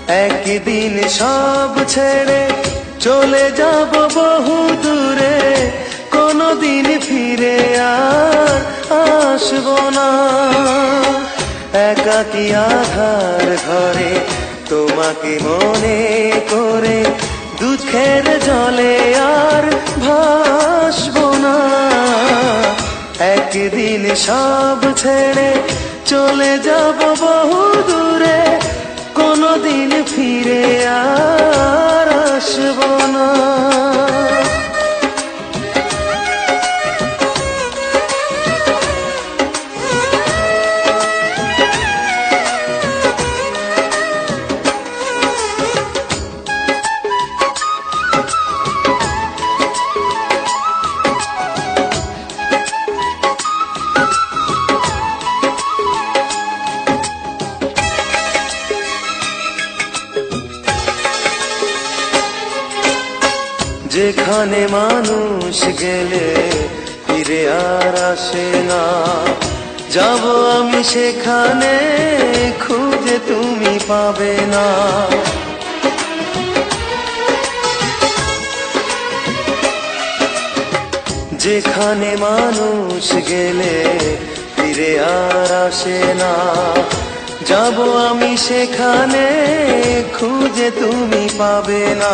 একদিন সব ছেড়ে চলে যাব বহু দূরে, কোনদিন ফিরে আর আসবো না। একাকী আধার ঘরে তোমাকে মনে করে দুঃখের জলে আর ভাসবো না। একদিন সব ছেড়ে চলে যাব বহু দূরে, কোনদিন ফিরে আর আসবো না। যেখানে মানুষ গেলে ফিরে আর আসে না, যাব আমি সেখানে খুঁজে তুমি পাবে না। যেখানে মানুষ গেলে ফিরে আর আসে না, যাব আমি সেখানে খুঁজে তুমি পাবে না।